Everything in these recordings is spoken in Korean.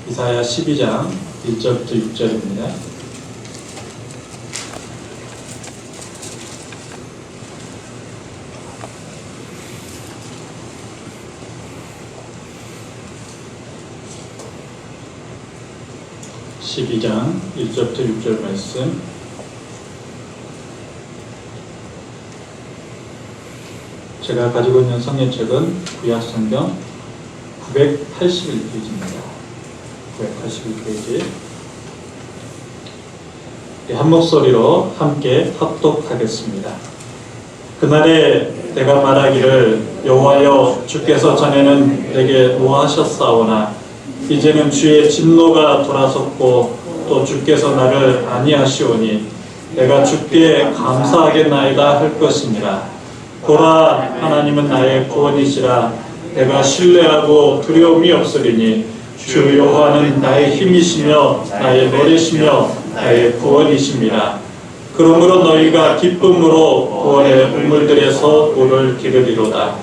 이사야 12장 1절부터 6절입니다. (12장) 1절부터 6절 말씀. 제가 가지고 있는 성경책은 구약성경 981페이지입니다. 981페이지. 한 목소리로 함께 합독하겠습니다. 그날에 내가 말하기를 여호와여 주께서 전에는 내게 노하셨사오나 이제는 주의 진노가 돌아섰고 또 주께서 나를 아니하시오니 내가 주께 감사하겠나이다 할 것이니라. 보라 하나님은 나의 구원이시라. 내가 신뢰하고 두려움이 없으리니 주 여호와는 나의 힘이시며 나의 노래시며 나의 구원이십니다. 그러므로 너희가 기쁨으로 구원의 우물들에서 물을 기르리로다.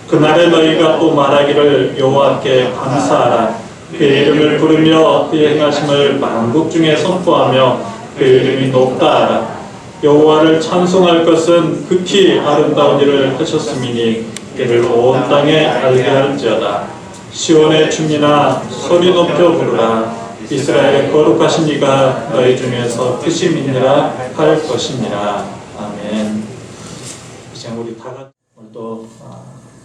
그날에 너희가 또 말하기를 여호와께 감사하라. 그의 이름을 부르며 그의 행하심을 만국 중에 선포하며 그의 이름이 높다 하라. 여호와를 찬송할 것은 극히 아름다운 일을 하셨음이니 이를 온 땅에 알게 할지어다. 시온의 춤이나 소리 높여 부르라. 이스라엘의 거룩하신 이가 너희 중에서 크심이니라 할 것이니라. 아멘. 이제 우리 다 같이 또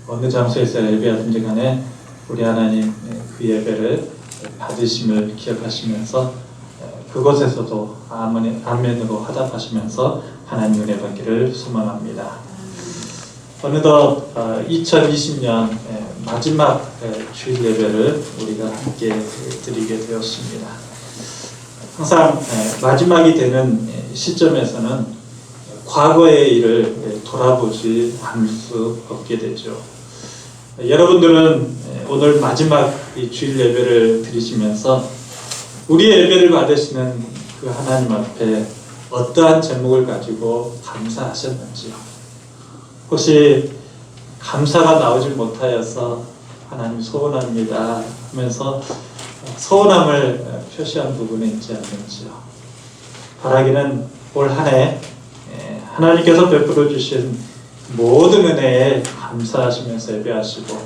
어느 장소에서 예배하든지 간에 우리 하나님 그 예배를 받으심을 기억하시면서 그곳에서도 아멘으로 화답하시면서 하나님 은혜 받기를 소망합니다. 어느덧 2020년 마지막 주일 예배를 우리가 함께 드리게 되었습니다. 항상 마지막이 되는 시점에서는 과거의 일을 돌아보지 않을 수 없게 되죠. 여러분들은 오늘 마지막 이 주일 예배를 드리시면서 우리의 예배를 받으시는 그 하나님 앞에 어떠한 제목을 가지고 감사하셨는지요? 혹시 감사가 나오지 못하여서 하나님 소원합니다 하면서 서운함을 표시한 부분이 있지 않는지요? 바라기는 올 한 해 하나님께서 베풀어 주신 모든 은혜에 감사하시면서 예배하시고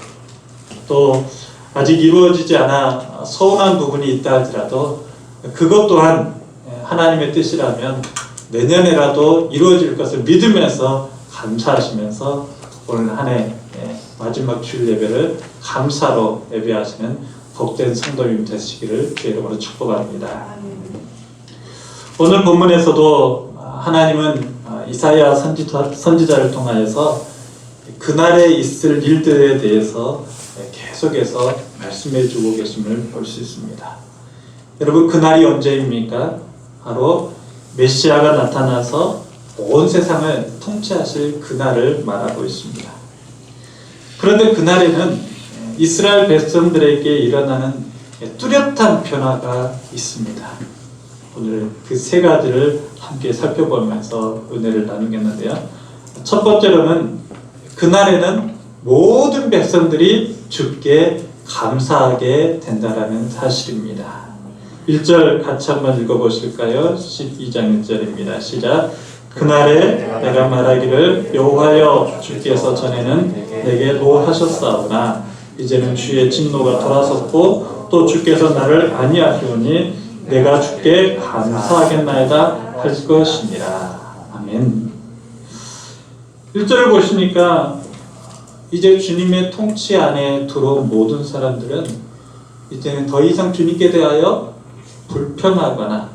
또 아직 이루어지지 않아 서운한 부분이 있다 할지라도 그것 또한 하나님의 뜻이라면 내년에라도 이루어질 것을 믿으면서 감사하시면서 오늘 한 해 마지막 주일 예배를 감사로 예배하시는 복된 성도님 되시기를 주의 이름으로 축복합니다. 오늘 본문에서도 하나님은 이사야 선지자를 통하여서 그날에 있을 일들에 대해서 계속해서 말씀해 주고 계심을 볼 수 있습니다. 여러분, 그날이 언제입니까? 바로 메시아가 나타나서 온 세상을 통치하실 그날을 말하고 있습니다. 그런데 그날에는 이스라엘 백성들에게 일어나는 뚜렷한 변화가 있습니다. 오늘 그 세 가지를 함께 살펴보면서 은혜를 나누겠는데요. 첫 번째로는 그날에는 모든 백성들이 주께 감사하게 된다라는 사실입니다. 1절 같이 한번 읽어보실까요? 12장 1절입니다. 시작. 그날에 내가 말하기를 여호와여 주께서 전에는 내게 노하셨사오나 이제는 주의 진노가 돌아섰고 또 주께서 나를 아니하시오니 내가 주께 감사하겠나이다 할 것이니라. 아멘. 1절을 보시니까 이제 주님의 통치 안에 들어온 모든 사람들은 이제는 더 이상 주님께 대하여 불평하거나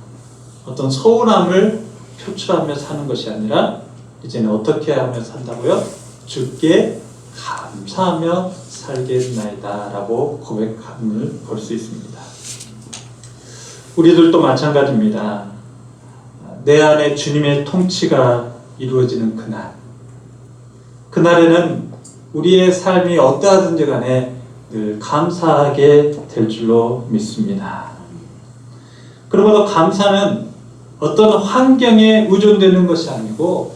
어떤 서운함을 표출하며 사는 것이 아니라 이제는 어떻게 하며 산다고요? 주께 감사하며 살겠나이다 라고 고백함을 볼 수 있습니다. 우리들도 마찬가지입니다. 내 안에 주님의 통치가 이루어지는 그날에는 우리의 삶이 어떠하든지 간에 늘 감사하게 될 줄로 믿습니다. 그러므로 감사는 어떤 환경에 의존되는 것이 아니고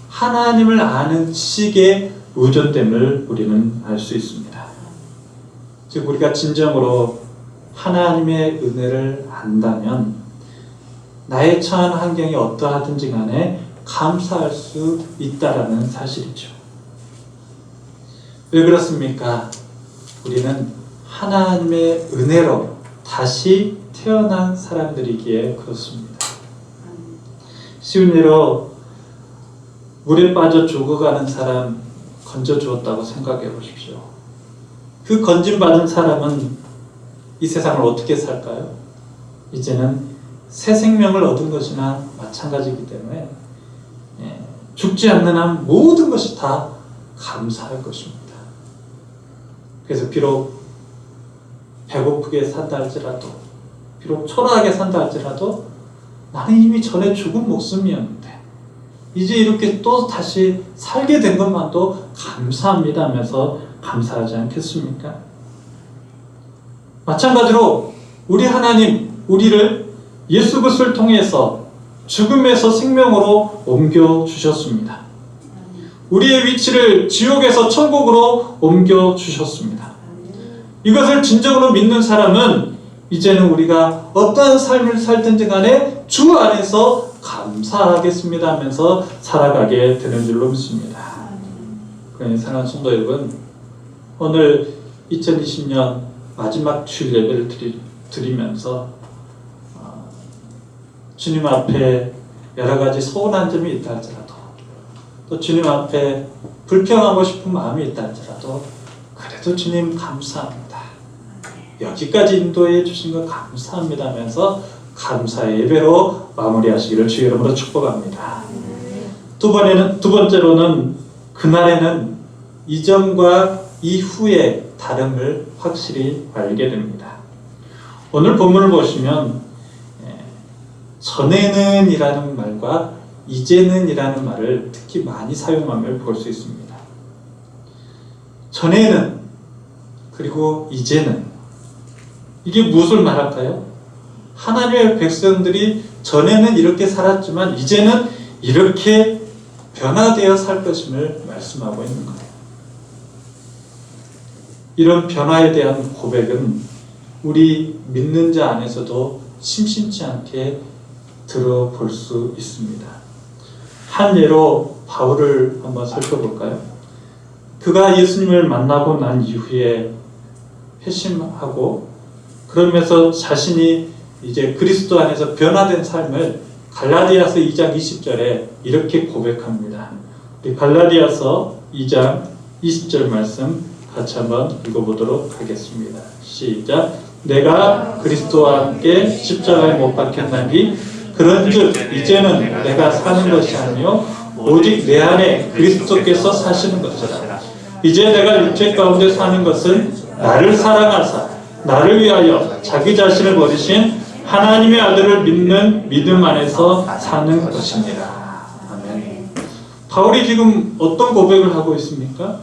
하나님을 아는 지식에 의존됨을 우리는 알 수 있습니다. 즉 우리가 진정으로 하나님의 은혜를 안다면 나의 처한 환경이 어떠하든지 간에 감사할 수 있다라는 사실이죠. 왜 그렇습니까? 우리는 하나님의 은혜로 다시 태어난 사람들이기에 그렇습니다. 쉬운 예로 물에 빠져 죽어가는 사람 건져주었다고 생각해 보십시오. 그 건진받은 사람은 이 세상을 어떻게 살까요? 이제는 새 생명을 얻은 것이나 마찬가지이기 때문에 죽지 않는 한 모든 것이 다 감사할 것입니다. 그래서 비록 배고프게 산다 할지라도, 비록 초라하게 산다 할지라도 나는 이미 전에 죽은 목숨이었는데 이제 이렇게 또 다시 살게 된 것만도 감사합니다 하면서 감사하지 않겠습니까? 마찬가지로 우리 하나님, 우리를 예수 그리스도를 통해서 죽음에서 생명으로 옮겨주셨습니다. 우리의 위치를 지옥에서 천국으로 옮겨주셨습니다. 이것을 진정으로 믿는 사람은 이제는 우리가 어떠한 삶을 살든지 간에 주 안에서 감사하겠습니다 하면서 살아가게 되는 줄로 믿습니다. 그러니 사랑하는 성도 여러분, 오늘 2020년 마지막 주일 예배를 드리면서 주님 앞에 여러 가지 소원한 점이 있다 할지라도, 또 주님 앞에 불평하고 싶은 마음이 있다 할지라도 그래도 주님 감사합니다, 여기까지 인도해 주신 것 감사합니다 하면서 감사의 예배로 마무리하시기를 주의 이름으로 축복합니다. 두 번째로는 그날에는 이전과 이후의 다름을 확실히 알게 됩니다. 오늘 본문을 보시면 전에는 이라는 말과 이제는 이라는 말을 특히 많이 사용함을 볼 수 있습니다. 전에는 그리고 이제는, 이게 무엇을 말할까요? 하나님의 백성들이 전에는 이렇게 살았지만 이제는 이렇게 변화되어 살 것임을 말씀하고 있는 거예요. 이런 변화에 대한 고백은 우리 믿는 자 안에서도 심심치 않게 들어볼 수 있습니다. 한 예로 바울을 한번 살펴볼까요? 그가 예수님을 만나고 난 이후에 회심하고 그러면서 자신이 이제 그리스도 안에서 변화된 삶을 갈라디아서 2장 20절에 이렇게 고백합니다. 우리 갈라디아서 2장 20절 말씀 같이 한번 읽어보도록 하겠습니다. 시작. 내가 그리스도와 함께 십자가에 못 박혔나니 그런즉 이제는 내가 사는 것이 아니요 오직 내 안에 그리스도께서 사시는 것이라. 이제 내가 육체 가운데 사는 것은 나를 사랑하사 나를 위하여 자기 자신을 버리신 하나님의 아들을 믿는 믿음 안에서 사는 것입니다. 아멘. 바울이 지금 어떤 고백을 하고 있습니까?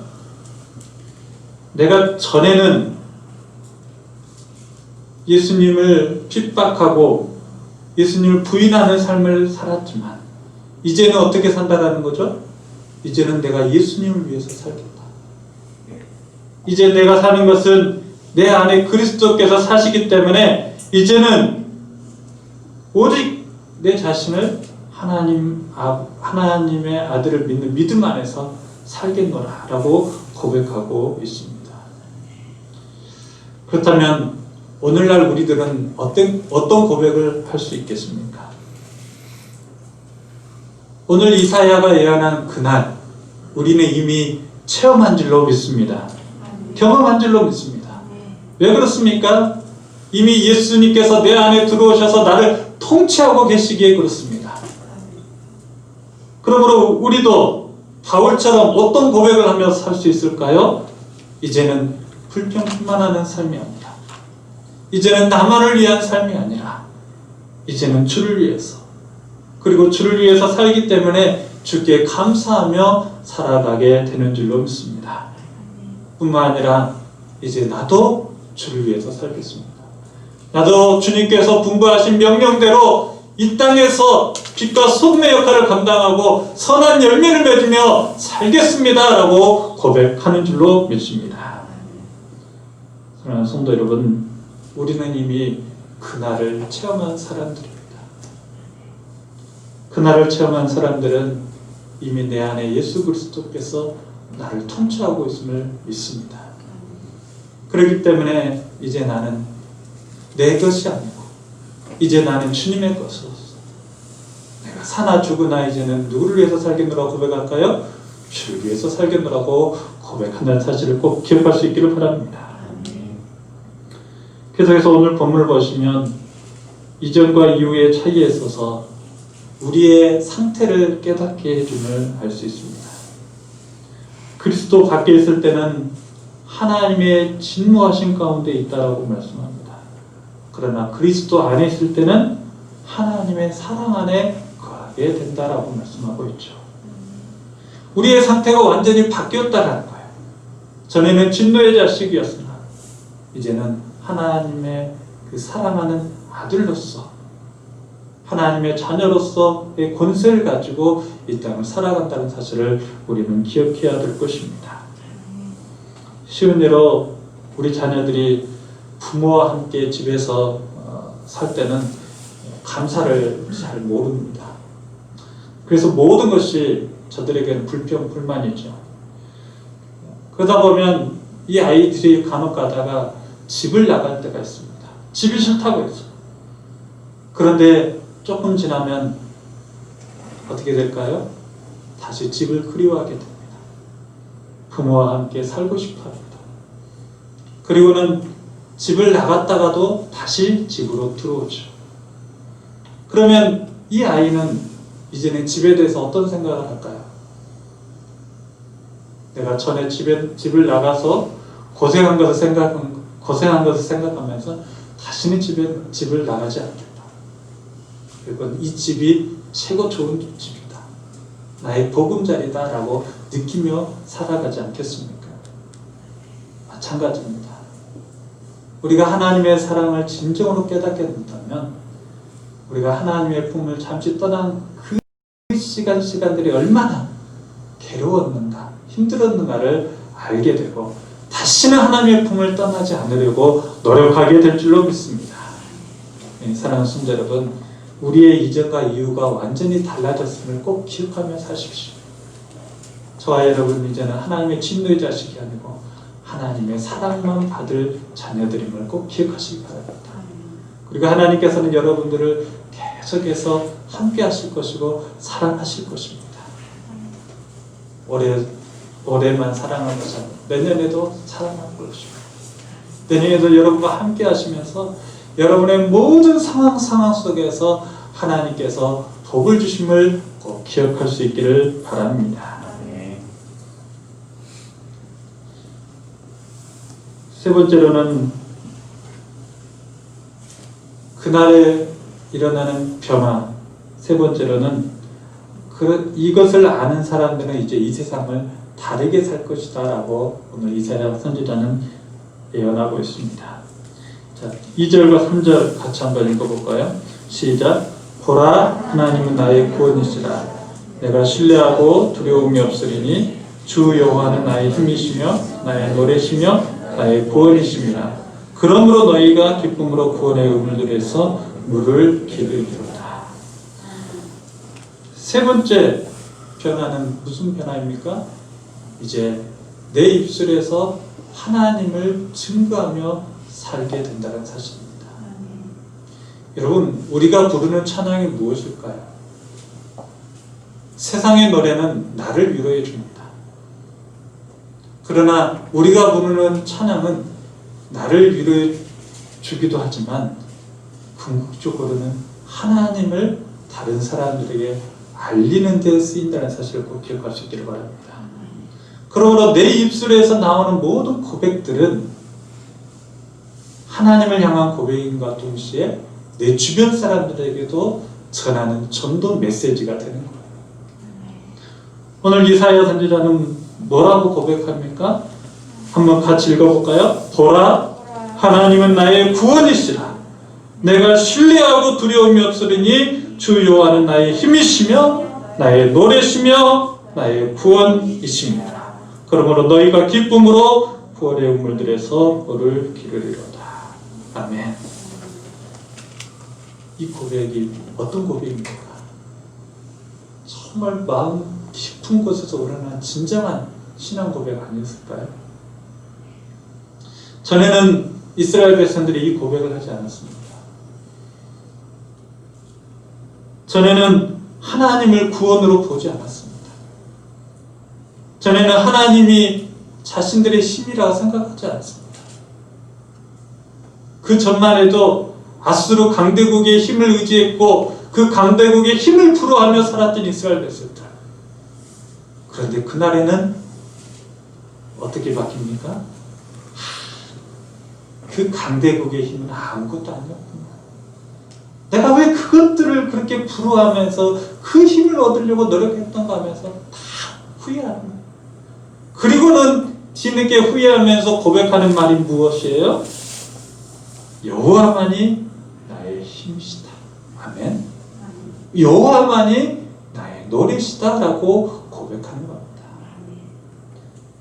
내가 전에는 예수님을 핍박하고 예수님을 부인하는 삶을 살았지만 이제는 어떻게 산다라는 거죠? 이제는 내가 예수님을 위해서 살겠다. 이제 내가 사는 것은 내 안에 그리스도께서 사시기 때문에 이제는 오직 내 자신을 하나님의 아들을 믿는 믿음 안에서 살겠노라 라고 고백하고 있습니다. 그렇다면 오늘날 우리들은 어떤 고백을 할 수 있겠습니까? 오늘 이사야가 예언한 그날 우리는 이미 체험한 줄로 믿습니다. 경험한 줄로 믿습니다. 왜 그렇습니까? 이미 예수님께서 내 안에 들어오셔서 나를 통치하고 계시기에 그렇습니다. 그러므로 우리도 바울처럼 어떤 고백을 하며 살 수 있을까요? 이제는 불평뿐만 하는 삶이 아니라, 이제는 나만을 위한 삶이 아니라 이제는 주를 위해서, 그리고 주를 위해서 살기 때문에 주께 감사하며 살아가게 되는 줄로 믿습니다. 뿐만 아니라 이제 나도 주를 위해서 살겠습니다. 나도 주님께서 분부하신 명령대로 이 땅에서 빛과 소금의 역할을 감당하고 선한 열매를 맺으며 살겠습니다 라고 고백하는 줄로 믿습니다. 사랑하는 성도 여러분, 우리는 이미 그날을 체험한 사람들입니다. 그날을 체험한 사람들은 이미 내 안에 예수 그리스도께서 나를 통치하고 있음을 믿습니다. 그렇기 때문에 이제 나는 내 것이 아니고 이제 나는 주님의 것으로서 내가 사나 죽으나 이제는 누구를 위해서 살겠노라고 고백할까요? 주를 위해서 살겠노라고 고백한다는 사실을 꼭 기억할 수 있기를 바랍니다. 계속해서 오늘 본문을 보시면 이전과 이후의 차이에 있어서 우리의 상태를 깨닫게 해줌을 알 수 있습니다. 그리스도 밖에 있을 때는 하나님의 진노하신 가운데 있다라고 말씀합니다. 그러나 그리스도 안에 있을 때는 하나님의 사랑 안에 거하게 된다라고 말씀하고 있죠. 우리의 상태가 완전히 바뀌었다는 거예요. 전에는 진노의 자식이었으나 이제는 하나님의 그 사랑하는 아들로서 하나님의 자녀로서의 권세를 가지고 이 땅을 살아간다는 사실을 우리는 기억해야 될 것입니다. 쉬운 예로 우리 자녀들이 부모와 함께 집에서 살 때는 감사를 잘 모릅니다. 그래서 모든 것이 저들에게는 불평, 불만이죠. 그러다 보면 이 아이들이 간혹 가다가 집을 나갈 때가 있습니다. 집이 싫다고 했어요. 그런데 조금 지나면 어떻게 될까요? 다시 집을 그리워하게 됩니다. 부모와 함께 살고 싶어 합니다. 그리고는 집을 나갔다가도 다시 집으로 들어오죠. 그러면 이 아이는 이제는 집에 대해서 어떤 생각을 할까요? 내가 전에 집을 나가서 고생한 것을 생각하면서 다시는 집을 나가지 않겠다. 그리고 이 집이 최고 좋은 집이다. 나의 보금자리다 라고 느끼며 살아가지 않겠습니까? 마찬가지입니다. 우리가 하나님의 사랑을 진정으로 깨닫게 된다면 우리가 하나님의 품을 잠시 떠난 그 시간들이 얼마나 괴로웠는가, 힘들었는가를 알게 되고 다시는 하나님의 품을 떠나지 않으려고 노력하게 될 줄로 믿습니다. 사랑하는 성도 여러분, 우리의 이전과 이후가 완전히 달라졌음을 꼭 기억하며 사십시오. 저와 여러분 이제는 하나님의 진노의 자식이 아니고 하나님의 사랑만 받을 자녀들임을 꼭 기억하시기 바랍니다. 그리고 하나님께서는 여러분들을 계속해서 함께 하실 것이고 사랑하실 것입니다. 올해만 사랑할 것이 아니라 내년에도 사랑할 것입니다. 내년에도 여러분과 함께 하시면서 여러분의 모든 상황 속에서 하나님께서 복을 주심을 꼭 기억할 수 있기를 바랍니다. 세 번째로는 그날에 일어나는 변화. 세 번째로는 이것을 아는 사람들은 이제 이 세상을 다르게 살 것이다 라고 오늘 이사야 선지자는 예언하고 있습니다. 자, 2절과 3절 같이 한번 읽어볼까요? 시작. 보라, 하나님은 나의 구원이시라. 내가 신뢰하고 두려움이 없으리니 주 여호와는 나의 힘이시며 나의 노래시며 나의 구원이심이라. 그러므로 너희가 기쁨으로 구원의 우물들에서 물을 기르리로다. 세 번째 변화는 무슨 변화입니까? 이제 내 입술에서 하나님을 증거하며 살게 된다는 사실입니다. 여러분, 우리가 부르는 찬양이 무엇일까요? 세상의 노래는 나를 위로해 줍니다. 그러나 우리가 부르는 찬양은 나를 위로해 주기도 하지만 궁극적으로는 하나님을 다른 사람들에게 알리는 데 쓰인다는 사실을 꼭 기억할 수 있기를 바랍니다. 그러므로 내 입술에서 나오는 모든 고백들은 하나님을 향한 고백인과 동시에 내 주변 사람들에게도 전하는 전도 메시지가 되는 거예요. 오늘 이사야 선지자는 뭐라고 고백합니까? 한번 같이 읽어볼까요? 보라, 하나님은 나의 구원이시라. 내가 신뢰하고 두려움이 없으리니 주 여호와는 나의 힘이시며 나의 노래시며 나의 구원이십니다. 그러므로 너희가 기쁨으로 구원의 우물들에서 물을 기르리로다. 아멘. 이 고백이 어떤 고백입니까? 정말 마음 깊은 곳에서 우러난 진정한 신앙 고백 아니었을까요? 전에는 이스라엘 백성들이 이 고백을 하지 않았습니다. 전에는 하나님을 구원으로 보지 않았습니다. 전에는 하나님이 자신들의 힘이라고 생각하지 않습니다. 그 전만 해도 아수르 강대국의 힘을 의지했고 그 강대국의 힘을 부러워하며 살았던 이스라엘 백성들. 그런데 그날에는 어떻게 바뀝니까? 그 강대국의 힘은 아무것도 아니었구나. 내가 왜 그것들을 그렇게 부러워하면서 그 힘을 얻으려고 노력했던가 하면서 다 후회하는 거예요. 그리고는 뒤늦게 후회하면서 고백하는 말이 무엇이에요? 여호와만이 나의 힘이시다. 아멘. 여호와만이 나의 노래시다 라고 고백하는 겁니다.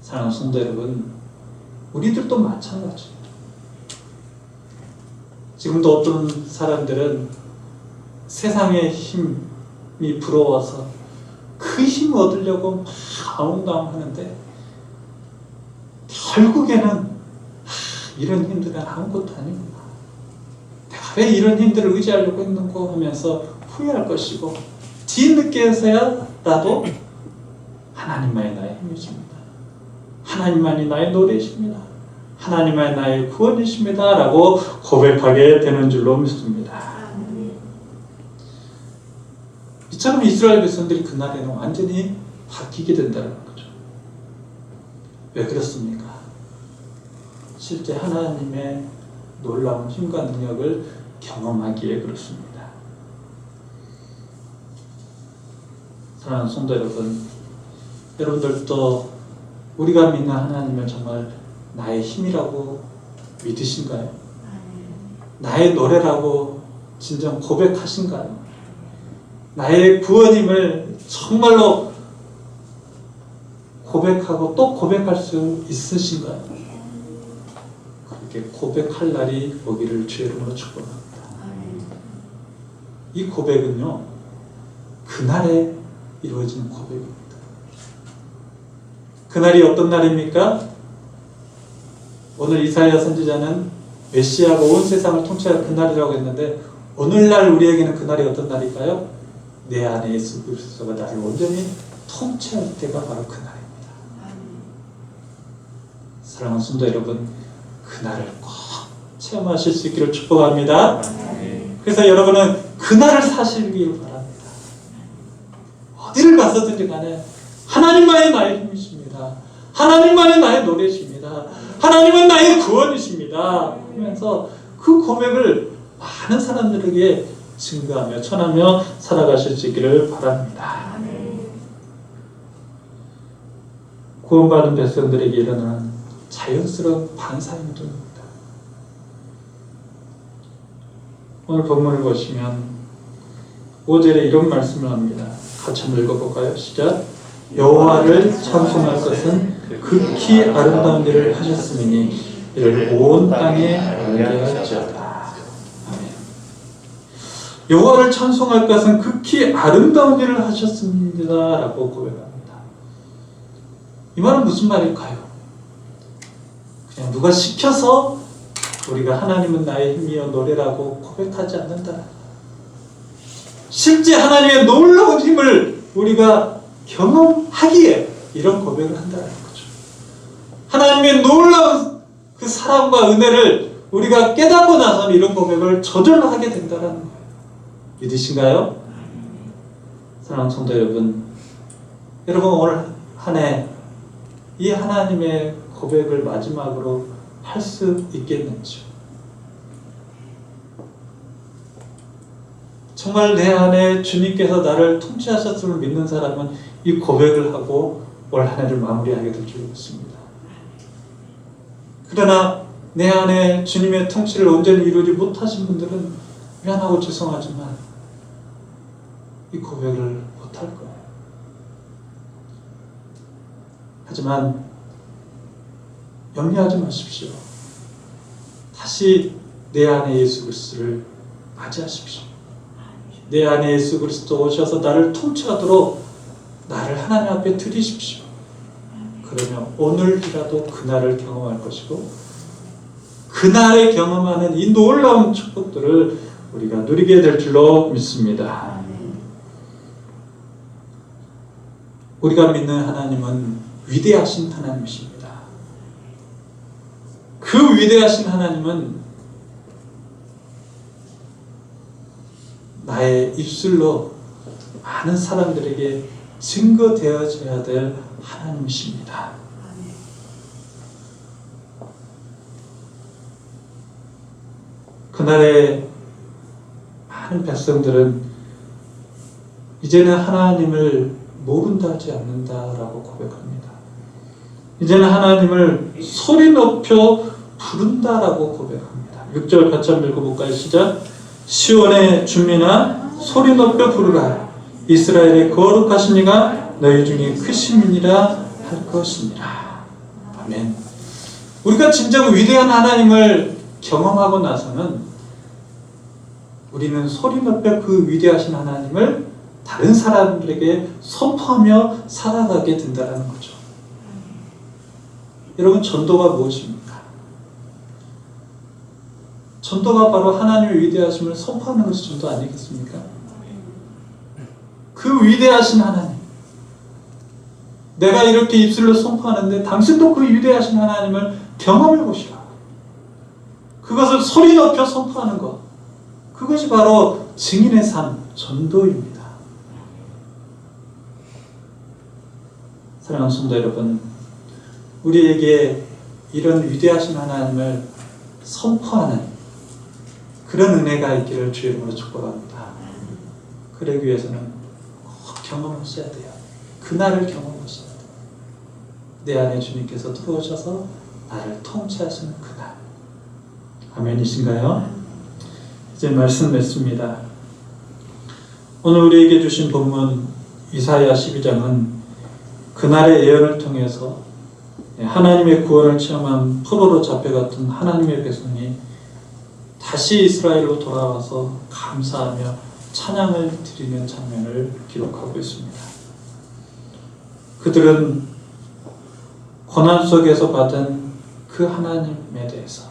사랑하는 성도 여러분, 우리들도 마찬가지예요. 지금도 어떤 사람들은 세상의 힘이 부러워서 그 힘을 얻으려고 막 아웅다웅하는데 결국에는 이런 힘들은 아무것도 아니구나. 내가 왜 이런 힘들을 의지하려고 했는고 하면서 후회할 것이고 뒤늦게서야라도 하나님만이 나의 힘이십니다. 하나님만이 나의 노래이십니다. 하나님만이 나의 구원이십니다. 라고 고백하게 되는 줄로 믿습니다. 이처럼 이스라엘 백성들이 그날에는 완전히 바뀌게 된다는 거죠. 왜 그렇습니까? 실제 하나님의 놀라운 힘과 능력을 경험하기에 그렇습니다. 사랑하는 성도 여러분, 여러분들도 우리가 믿는 하나님을 정말 나의 힘이라고 믿으신가요? 나의 노래라고 진정 고백하신가요? 나의 구원임을 정말로 고백하고 또 고백할 수 있으신가요? 그렇게 고백할 날이 오기를 주의 이름으로 축복합니다. 이 고백은요, 그날에 이루어지는 고백입니다. 그날이 어떤 날입니까? 오늘 이사야 선지자는 메시아가 온 세상을 통치할 그날이라고 했는데 오늘날 우리에게는 그날이 어떤 날일까요? 내 안에 예수 그리스도가 나를 온전히 통치할 때가 바로 그날입니다. 사랑하는 성도 여러분, 그날을 꼭 체험하실 수 있기를 축복합니다. 그래서 여러분은 그날을 사시길 바랍니다. 어디를 가서든지 간에 하나님만이 나의 힘이십니다. 하나님만이 나의 노래십니다. 하나님은 나의 구원이십니다. 하면서 그 고백을 많은 사람들에게 증거하며 전하며 살아가실 수 있기를 바랍니다. 구원받은 백성들에게 일어나는 자연스러운 반사행동입니다. 오늘 본문을 보시면 5절에 이런 말씀을 합니다. 같이 한번 읽어볼까요? 시작. 여호와를 찬송할 것은 극히 아름다운 일을 하셨음이니 이를 온 땅에 알게 할지어다. 아멘. 여호와를 찬송할 것은 극히 아름다운 일을 하셨습니다 라고 고백합니다. 이 말은 무슨 말일까요? 그냥 누가 시켜서 우리가 하나님은 나의 힘이여 노래라고 고백하지 않는다. 실제 하나님의 놀라운 힘을 우리가 경험하기에 이런 고백을 한다는 거죠. 하나님의 놀라운 그 사랑과 은혜를 우리가 깨닫고 나서는 이런 고백을 저절로 하게 된다는 거예요. 믿으신가요? 사랑하는 성도 여러분, 여러분 오늘 한 해 이 하나님의 고백을 마지막으로 할 수 있겠는지요? 정말 내 안에 주님께서 나를 통치하셨음을 믿는 사람은 이 고백을 하고 올 한 해를 마무리하게 될 줄 믿습니다. 그러나 내 안에 주님의 통치를 온전히 이루지 못하신 분들은 미안하고 죄송하지만 이 고백을 못할 거예요. 하지만 염려하지 마십시오. 다시 내 안에 예수 그리스도를 맞이하십시오. 내 안에 예수 그리스도 오셔서 나를 통치하도록 나를 하나님 앞에 드리십시오. 그러면 오늘이라도 그날을 경험할 것이고 그날에 경험하는 이 놀라운 축복들을 우리가 누리게 될 줄로 믿습니다. 우리가 믿는 하나님은 위대하신 하나님이십니다. 그 위대하신 하나님은 나의 입술로 많은 사람들에게 증거되어져야 될 하나님이십니다. 그날의 많은 백성들은 이제는 하나님을 모른다 하지 않는다라고 고백합니다. 이제는 하나님을 소리 높여 부른다라고 고백합니다. 6절 같이 한번 읽어볼까요? 시작. 시온의 주민아 소리 높여 부르라. 이스라엘의 거룩하신 이가 너희 중에 크심이니라 할 것이니라. 아멘. 우리가 진정 위대한 하나님을 경험하고 나서는 우리는 소리 높여 그 위대하신 하나님을 다른 사람들에게 선포하며 살아가게 된다는 거죠. 여러분, 전도가 무엇입니까? 전도가 바로 하나님의 위대하심을 선포하는 것이 전도 아니겠습니까? 그 위대하신 하나님, 내가 이렇게 입술로 선포하는데 당신도 그 위대하신 하나님을 경험해 보시라. 그것을 소리 높여 선포하는 것, 그것이 바로 증인의 삶, 전도입니다. 사랑하는 성도 여러분, 우리에게 이런 위대하신 하나님을 선포하는 그런 은혜가 있기를 주의 이름으로 축복합니다. 그러기 위해서는 꼭 경험하셔야 돼요. 그날을 경험하셔야 돼요. 내 안에 주님께서 들어오셔서 나를 통치하시는 그날. 아멘이신가요? 이제 말씀 맺습니다. 오늘 우리에게 주신 본문 이사야 12장은 그날의 예언을 통해서 하나님의 구원을 체험한 포로로 잡혀갔던 하나님의 백성이 다시 이스라엘로 돌아와서 감사하며 찬양을 드리는 장면을 기록하고 있습니다. 그들은 고난 속에서 받은 그 하나님에 대해서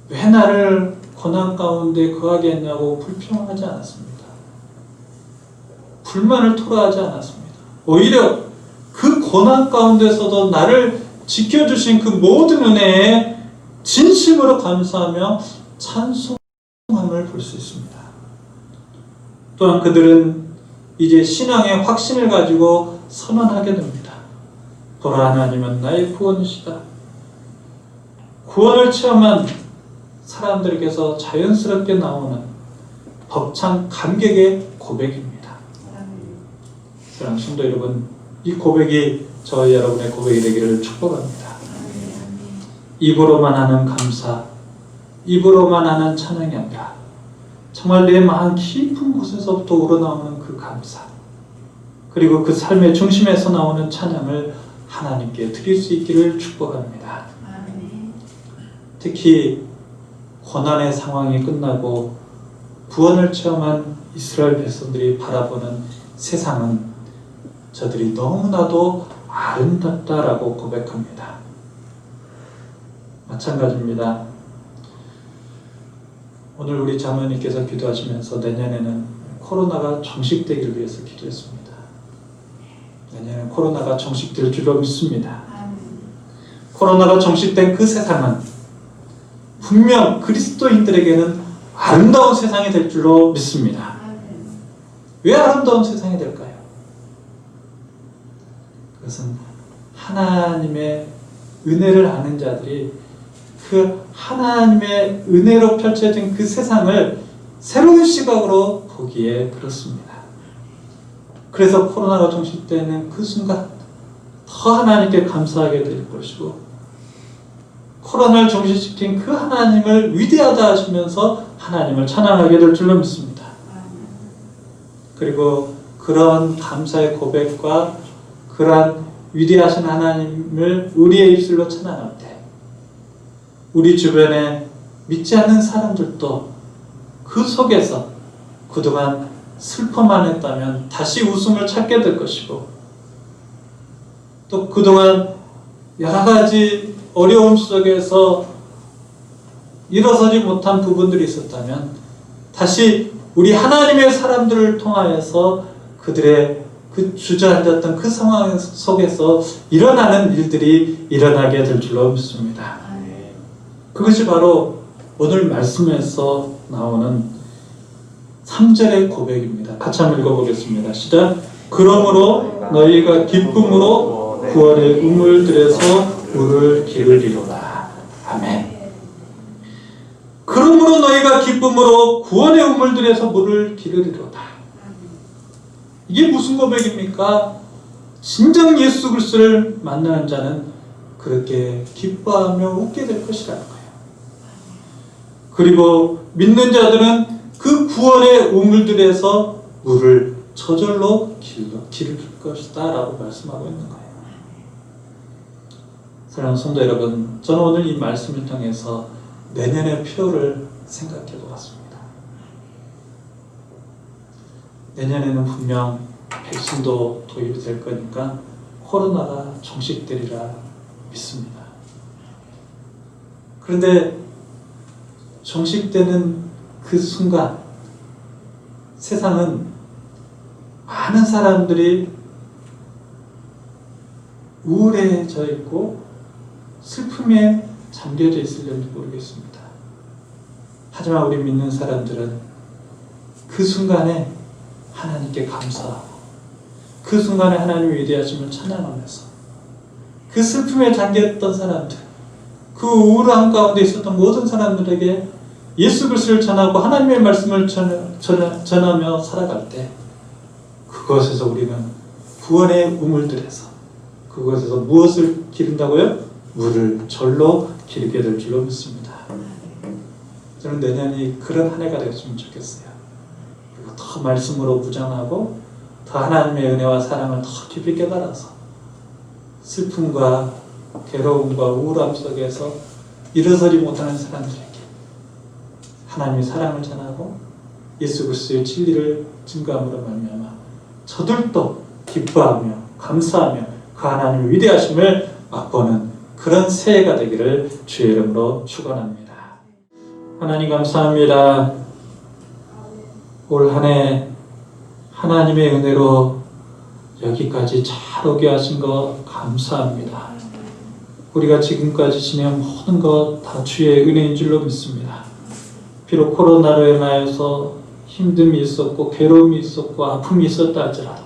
왜 나를 고난 가운데 거하게 했냐고 불평하지 않았습니다. 불만을 토로하지 않았습니다. 오히려 그 고난 가운데서도 나를 지켜주신 그 모든 은혜에 진심으로 감사하며 찬송함을 볼 수 있습니다. 또한 그들은 이제 신앙의 확신을 가지고 선언하게 됩니다. 보라, 하나님은 나의 구원이시다. 구원을 체험한 사람들에게서 자연스럽게 나오는 벅찬 감격의 고백입니다. 사랑하는 성도 여러분, 이 고백이 저희 여러분의 고백이 되기를 축복합니다. 입으로만 하는 감사, 입으로만 하는 찬양이 아니라 정말 내 마음 깊은 곳에서부터 우러나오는 그 감사, 그리고 그 삶의 중심에서 나오는 찬양을 하나님께 드릴 수 있기를 축복합니다. 특히 고난의 상황이 끝나고 구원을 체험한 이스라엘 백성들이 바라보는 세상은 저들이 너무나도 아름답다라고 고백합니다. 마찬가지입니다. 오늘 우리 장로님께서 기도하시면서 내년에는 코로나가 종식되기를 위해서 기도했습니다. 내년에는 코로나가 종식될 줄로 믿습니다. 코로나가 종식된 그 세상은 분명 그리스도인들에게는 아름다운 세상이 될 줄로 믿습니다. 왜 아름다운 세상이 될까요? 그것은 하나님의 은혜를 아는 자들이 그 하나님의 은혜로 펼쳐진 그 세상을 새로운 시각으로 보기에 그렇습니다. 그래서 코로나가 종식되는 그 순간 더 하나님께 감사하게 될 것이고, 코로나를 종식시킨 그 하나님을 위대하다 하시면서 하나님을 찬양하게 될 줄로 믿습니다. 그리고 그런 감사의 고백과 그러한 위대하신 하나님을 우리의 입술로 찬양할 때 우리 주변에 믿지 않는 사람들도 그 속에서 그동안 슬퍼만 했다면 다시 웃음을 찾게 될 것이고, 또 그동안 여러 가지 어려움 속에서 일어서지 못한 부분들이 있었다면 다시 우리 하나님의 사람들을 통하여서 그들의 그 주저앉았던 그 상황 속에서 일어나는 일들이 일어나게 될 줄로 믿습니다. 그것이 바로 오늘 말씀에서 나오는 3절의 고백입니다. 같이 한번 읽어보겠습니다. 시작. 그러므로 너희가 기쁨으로 구원의 우물들에서 물을 기르리로다. 아멘. 그러므로 너희가 기쁨으로 구원의 우물들에서 물을 기르리로다. 이게 무슨 고백입니까? 진정 예수 그리스도를 만나는 자는 그렇게 기뻐하며 웃게 될 것이라는 거예요. 그리고 믿는 자들은 그 구원의 우물들에서 물을 저절로 기를 것이다 라고 말씀하고 있는 거예요. 사랑하는 성도 여러분, 저는 오늘 이 말씀을 통해서 내년의 표를 생각해 보았습니다. 내년에는 분명 백신도 도입이 될 거니까 코로나가 종식되리라 믿습니다. 그런데 종식되는 그 순간 세상은 많은 사람들이 우울해져 있고 슬픔에 잠겨져 있을지 모르겠습니다. 하지만 우리 믿는 사람들은 그 순간에 하나님께 감사하고 그 순간에 하나님의 위대하심을 찬양하면서 그 슬픔에 잠겼던 사람들, 그 우울함 가운데 있었던 모든 사람들에게 예수 그리스도를 전하고 하나님의 말씀을 전하며 살아갈 때 그것에서 우리는 구원의 우물들에서 그것에서 무엇을 기른다고요? 물을 절로 기르게 될 줄로 믿습니다. 저는 내년이 그런 한 해가 되었으면 좋겠어요. 그리고 더 말씀으로 무장하고 더 하나님의 은혜와 사랑을 더 깊이 깨달아서 슬픔과 괴로움과 우울함 속에서 일어서지 못하는 사람들에게 하나님의 사랑을 전하고 예수 그리스도의 진리를 증거함으로 말미암아 저들도 기뻐하며 감사하며 그 하나님의 위대하심을 맛보는 그런 새해가 되기를 주의 이름으로 축원합니다. 하나님 감사합니다. 올 한 해 하나님의 은혜로 여기까지 잘 오게 하신 것 감사합니다. 우리가 지금까지 지낸 모든 것 다 주의 은혜인 줄로 믿습니다. 비록 코로나로 인하여서 힘듦이 있었고 괴로움이 있었고 아픔이 있었다 할지라도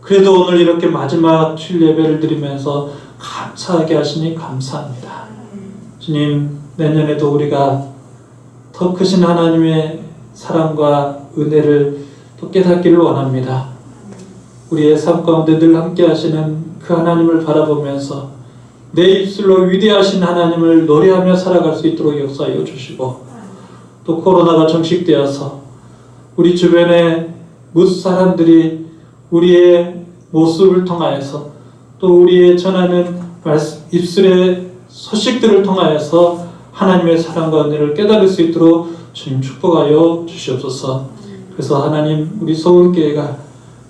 그래도 오늘 이렇게 마지막 주일 예배를 드리면서 감사하게 하시니 감사합니다. 주님, 내년에도 우리가 더 크신 하나님의 사랑과 은혜를 또 깨닫기를 원합니다. 우리의 삶 가운데 늘 함께 하시는 그 하나님을 바라보면서 내 입술로 위대하신 하나님을 노래하며 살아갈 수 있도록 역사하여 주시고 또 코로나가 종식되어서 우리 주변의 모든 사람들이 우리의 모습을 통하여서 또 우리의 전하는 입술의 소식들을 통하여서 하나님의 사랑과 은혜를 깨달을 수 있도록 주님 축복하여 주시옵소서. 그래서 하나님 우리 소원교회가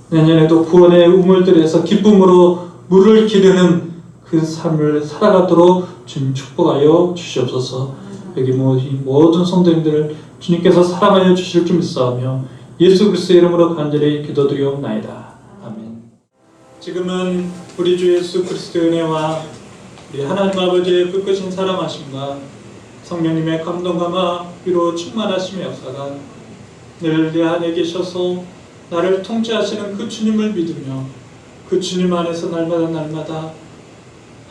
내년에도 구원의 우물들에서 기쁨으로 물을 기르는 그 삶을 살아가도록 주님 축복하여 주시옵소서. 여기 모든 성도님들을 주님께서 사랑하여 주실 줄 믿사오며 예수 그리스도의 이름으로 간절히 기도드리옵나이다. 아멘. 지금은 우리 주 예수 그리스도의 은혜와 우리 하나님 아버지의 불크신 사랑하심과 성령님의 감동감화 위로 충만하심의 역사가 늘 내 안에 계셔서 나를 통치하시는 그 주님을 믿으며 그 주님 안에서 날마다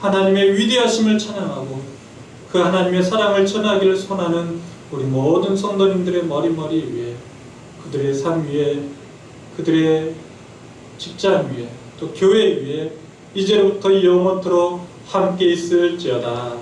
하나님의 위대하심을 찬양하고 그 하나님의 사랑을 전하기를 소원하는 우리 모든 성도님들의 머리 위에 그들의 삶 위에 그들의 직장 위에 또 교회 위에 이제로부터 영원토록 함께 있을지어다.